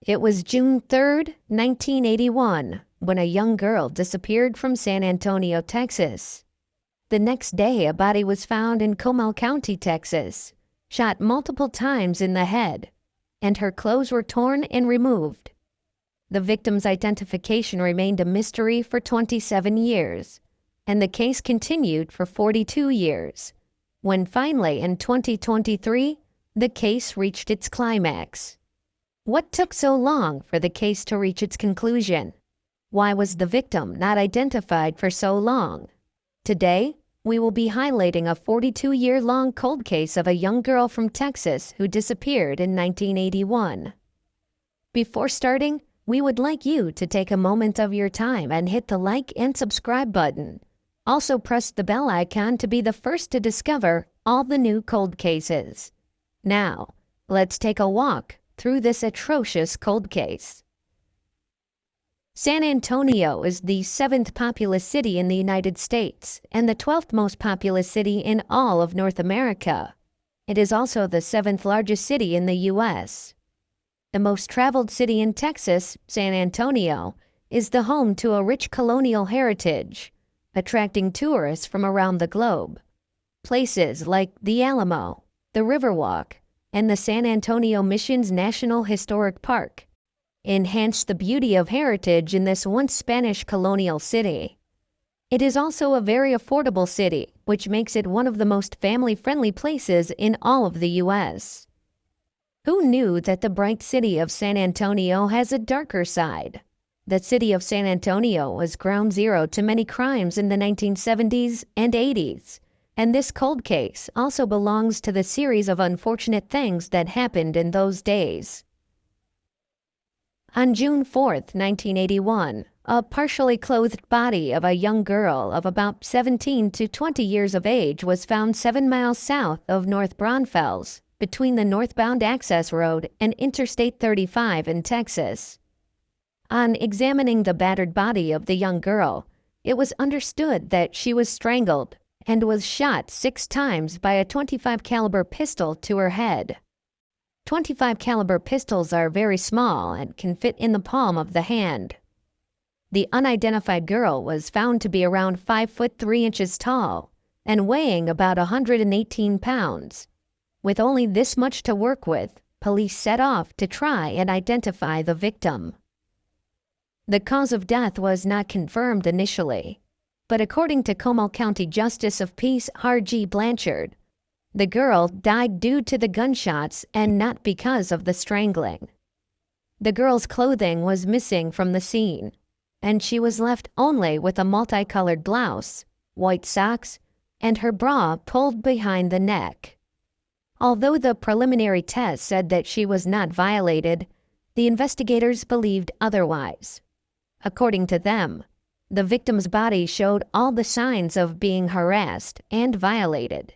It was June 3rd, 1981, when a young girl disappeared from San Antonio, Texas. The next day, a body was found in Comal County, Texas, shot multiple times in the head, and her clothes were torn and removed. The victim's identification remained a mystery for 27 years, and the case continued for 42 years, when finally in 2023, the case reached its climax. What took so long for the case to reach its conclusion? Why was the victim not identified for so long? Today, we will be highlighting a 42-year-long cold case of a young girl from Texas who disappeared in 1981. Before starting, we would like you to take a moment of your time and hit the like and subscribe button. Also press the bell icon to be the first to discover all the new cold cases. Now, let's take a walk through this atrocious cold case. San Antonio is the 7th populous city in the United States and the 12th most populous city in all of North America. It is also the 7th largest city in the U.S. The most traveled city in Texas, San Antonio, is the home to a rich colonial heritage, attracting tourists from around the globe. Places like the Alamo, the Riverwalk, and the San Antonio Missions National Historic Park enhance the beauty of heritage in this once Spanish colonial city. It is also a very affordable city, which makes it one of the most family-friendly places in all of the U.S. Who knew that the bright city of San Antonio has a darker side? The city of San Antonio was ground zero to many crimes in the 1970s and 80s, and this cold case also belongs to the series of unfortunate things that happened in those days. On June 4th, 1981, a partially clothed body of a young girl of about 17 to 20 years of age was found 7 miles south of North Braunfels, between the northbound access road and Interstate 35 in Texas. On examining the battered body of the young girl, it was understood that she was strangled and was shot 6 times by a .25 caliber pistol to her head. .25 caliber pistols are very small and can fit in the palm of the hand. The unidentified girl was found to be around 5 foot 3 inches tall and weighing about 118 pounds. With only this much to work with, police set off to try and identify the victim. The cause of death was not confirmed initially, but according to Comal County Justice of Peace R.G. Blanchard, the girl died due to the gunshots and not because of the strangling. The girl's clothing was missing from the scene, and she was left only with a multicolored blouse, white socks, and her bra pulled behind the neck. Although the preliminary test said that she was not violated, the investigators believed otherwise. According to them, the victim's body showed all the signs of being harassed and violated,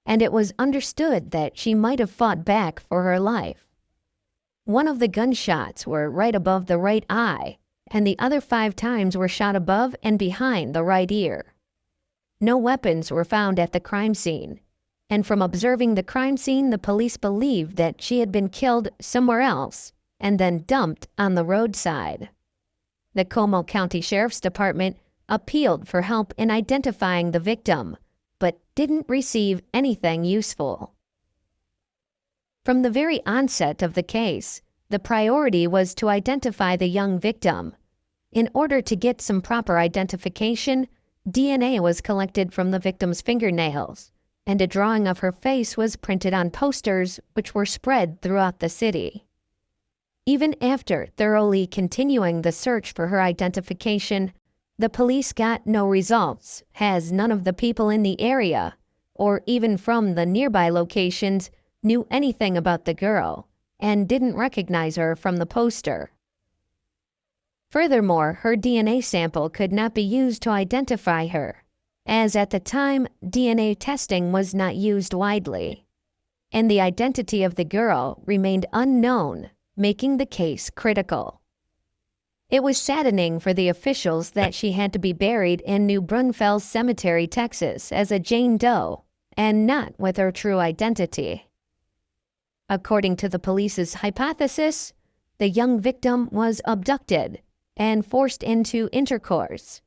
and it was understood that she might have fought back for her life. One of the gunshots were right above the right eye, and the other 5 times were shot above and behind the right ear. No weapons were found at the crime scene, and from observing the crime scene, the police believed that she had been killed somewhere else and then dumped on the roadside. The Comal County Sheriff's Department appealed for help in identifying the victim, but didn't receive anything useful. From the very onset of the case, the priority was to identify the young victim. In order to get some proper identification, DNA was collected from the victim's fingernails, and a drawing of her face was printed on posters which were spread throughout the city. Even after thoroughly continuing the search for her identification, the police got no results, as none of the people in the area, or even from the nearby locations, knew anything about the girl and didn't recognize her from the poster. Furthermore, her DNA sample could not be used to identify her, as at the time, DNA testing was not used widely, and the identity of the girl remained unknown, making the case critical. It was saddening for the officials that she had to be buried in New Braunfels Cemetery, Texas, as a Jane Doe, and not with her true identity. According to the police's hypothesis, the young victim was abducted and forced into intercourse.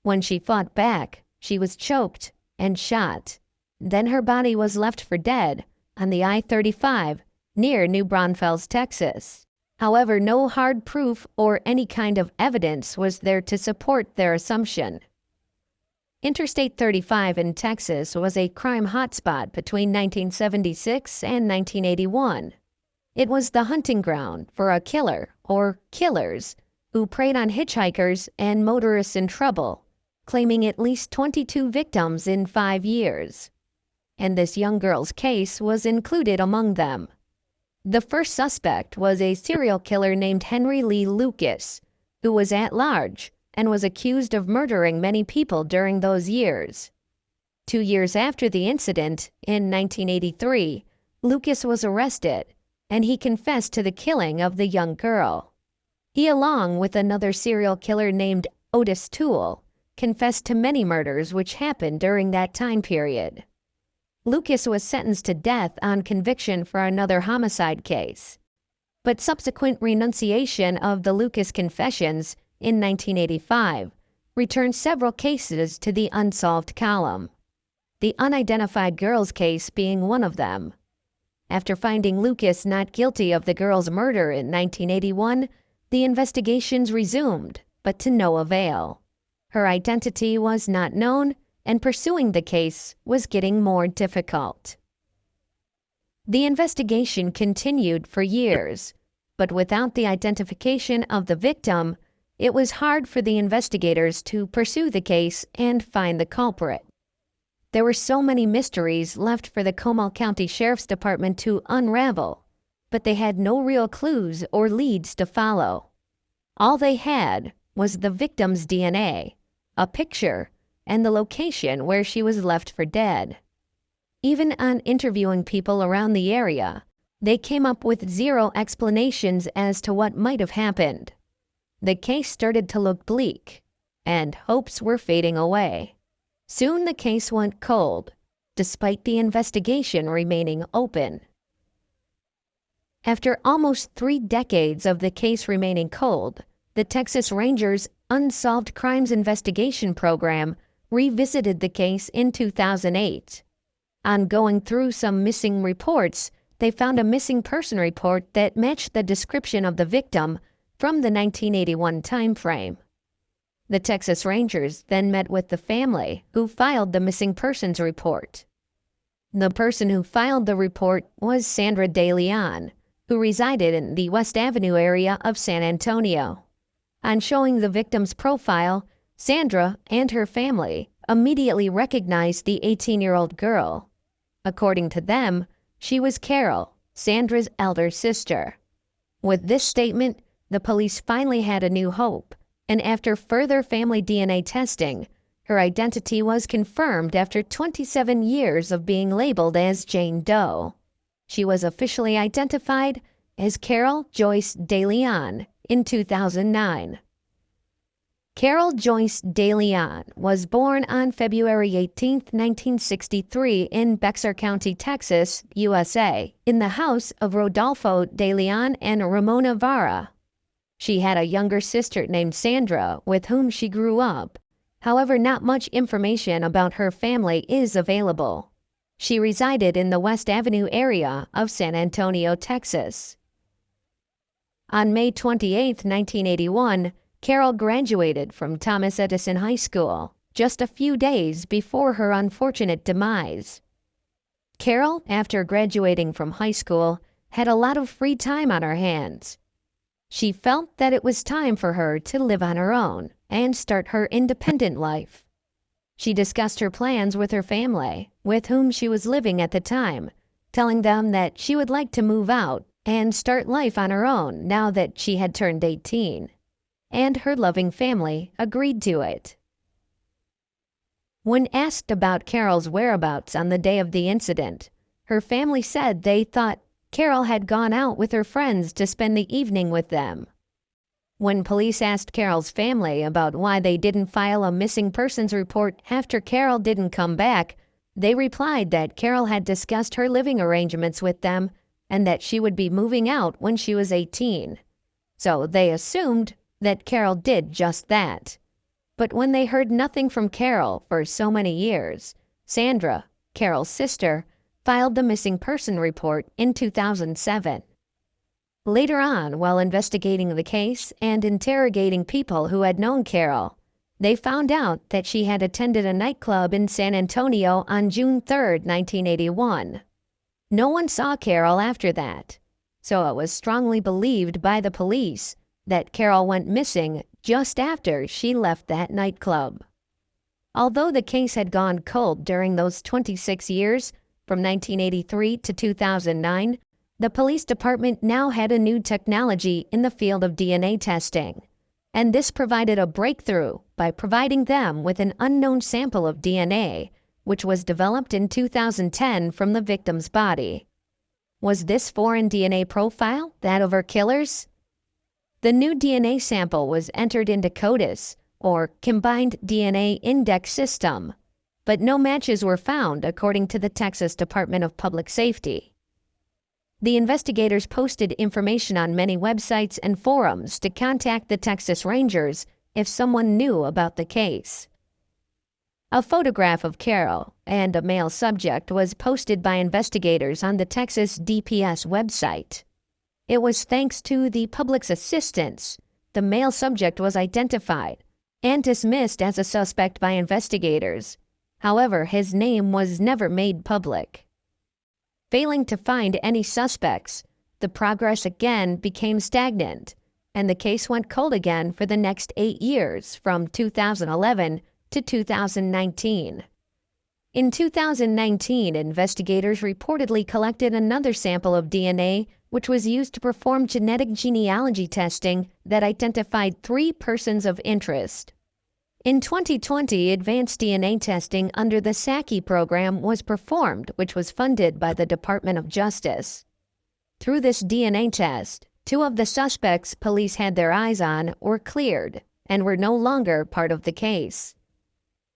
When she fought back, she was choked and shot. Then her body was left for dead on the I-35 near New Braunfels, Texas. However, no hard proof or any kind of evidence was there to support their assumption. Interstate 35 in Texas was a crime hotspot between 1976 and 1981. It was the hunting ground for a killer, or killers, who preyed on hitchhikers and motorists in trouble, claiming at least 22 victims in 5 years. And this young girl's case was included among them. The first suspect was a serial killer named Henry Lee Lucas, who was at large and was accused of murdering many people during those years. 2 years after the incident, in 1983, Lucas was arrested, and he confessed to the killing of the young girl. He, along with another serial killer named Otis Toole, confessed to many murders which happened during that time period. Lucas was sentenced to death on conviction for another homicide case. But subsequent renunciation of the Lucas confessions in 1985 returned several cases to the unsolved column, the unidentified girl's case being one of them. After finding Lucas not guilty of the girl's murder in 1981, the investigations resumed, but to no avail. Her identity was not known, and pursuing the case was getting more difficult. The investigation continued for years, but without the identification of the victim, it was hard for the investigators to pursue the case and find the culprit. There were so many mysteries left for the Comal County Sheriff's Department to unravel, but they had no real clues or leads to follow. All they had was the victim's DNA, a picture, and the location where she was left for dead. Even on interviewing people around the area, they came up with zero explanations as to what might have happened. The case started to look bleak, and hopes were fading away. Soon the case went cold, despite the investigation remaining open. After almost 3 decades of the case remaining cold, the Texas Rangers' Unsolved Crimes Investigation Program revisited the case in 2008. On going through some missing reports, they found a missing person report that matched the description of the victim from the 1981 time frame. The Texas Rangers then met with the family who filed the missing persons report. The person who filed the report was Sandra De Leon, who resided in the West Avenue area of San Antonio. On showing the victim's profile, Sandra and her family immediately recognized the 18-year-old girl. According to them, she was Carol, Sandra's elder sister. With this statement, the police finally had a new hope, and after further family DNA testing, her identity was confirmed after 27 years of being labeled as Jane Doe. She was officially identified as Carol Joyce De Leon in 2009. Carol Joyce De Leon was born on February 18, 1963 in Bexar County, Texas, USA, in the house of Rodolfo De Leon and Ramona Vara. She had a younger sister named Sandra with whom she grew up. However, not much information about her family is available. She resided in the West Avenue area of San Antonio, Texas. On May 28, 1981, Carol graduated from Thomas Edison High School, just a few days before her unfortunate demise. Carol, after graduating from high school, had a lot of free time on her hands. She felt that it was time for her to live on her own and start her independent life. She discussed her plans with her family, with whom she was living at the time, telling them that she would like to move out and start life on her own now that she had turned 18. And her loving family agreed to it. When asked about Carol's whereabouts on the day of the incident, her family said they thought Carol had gone out with her friends to spend the evening with them. When police asked Carol's family about why they didn't file a missing persons report after Carol didn't come back, they replied that Carol had discussed her living arrangements with them and that she would be moving out when she was 18. so they assumed that Carol did just that. But when they heard nothing from Carol for so many years, Sandra, Carol's sister, filed the missing person report in 2007. Later on, while investigating the case and interrogating people who had known Carol, they found out that she had attended a nightclub in San Antonio on June 3, 1981. No one saw Carol after that, so it was strongly believed by the police that Carol went missing just after she left that nightclub. Although the case had gone cold during those 26 years, from 1983 to 2009, the police department now had a new technology in the field of DNA testing, and this provided a breakthrough by providing them with an unknown sample of DNA, which was developed in 2010 from the victim's body. Was this foreign DNA profile that of her killers? The new DNA sample was entered into CODIS, or Combined DNA Index System, but no matches were found according to the Texas Department of Public Safety. The investigators posted information on many websites and forums to contact the Texas Rangers if someone knew about the case. A photograph of Carol and a male subject was posted by investigators on the Texas DPS website. It was thanks to the public's assistance the male subject was identified and dismissed as a suspect by investigators. However, his name was never made public. Failing to find any suspects, the progress again became stagnant, and the case went cold again for the next 8 years, from 2011 to 2019. In 2019, investigators reportedly collected another sample of DNA, which was used to perform genetic genealogy testing that identified 3 persons of interest. In 2020, advanced DNA testing under the SAKI program was performed, which was funded by the Department of Justice. Through this DNA test, 2 of the suspects police had their eyes on were cleared and were no longer part of the case.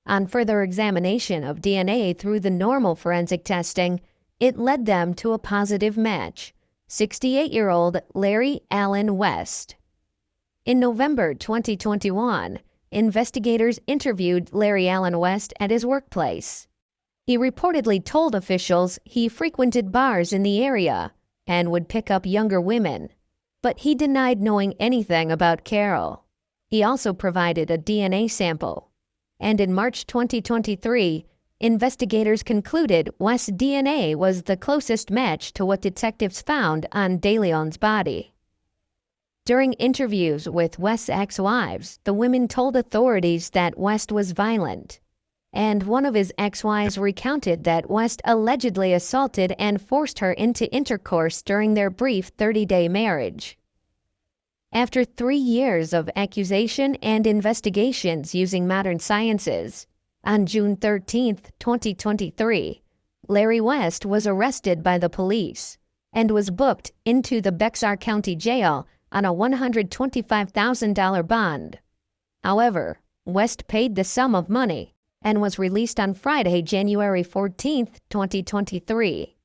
On further examination of DNA through the normal forensic testing, it led them to a positive match: 68-year-old Larry Allen West. In November 2021, investigators interviewed Larry Allen West at his workplace. He reportedly told officials he frequented bars in the area and would pick up younger women, but he denied knowing anything about Carol. He also provided a DNA sample, and in March 2023, investigators concluded West's DNA was the closest match to what detectives found on De Leon's body. During interviews with West's ex-wives, the women told authorities that West was violent, and one of his ex-wives recounted that West allegedly assaulted and forced her into intercourse during their brief 30-day marriage. After 3 years of accusation and investigations using modern sciences, on June 13, 2023, Larry West was arrested by the police and was booked into the Bexar County Jail on a $125,000 bond. However, West paid the sum of money and was released on Friday, January 14, 2023.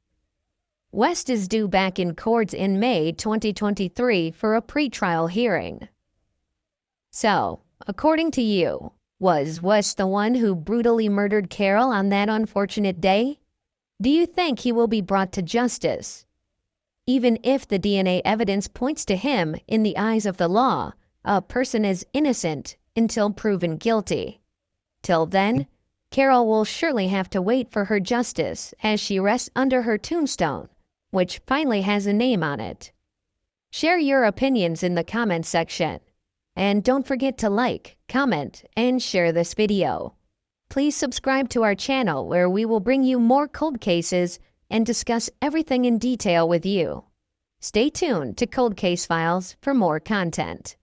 West is due back in court in May 2023 for a pretrial hearing. So, according to you, was West the one who brutally murdered Carol on that unfortunate day? Do you think he will be brought to justice? Even if the DNA evidence points to him in the eyes of the law, a person is innocent until proven guilty. Till then, Carol will surely have to wait for her justice as she rests under her tombstone, which finally has a name on it. Share your opinions in the comments section. And don't forget to like, comment, and share this video. Please subscribe to our channel where we will bring you more cold cases and discuss everything in detail with you. Stay tuned to Cold Case Files for more content.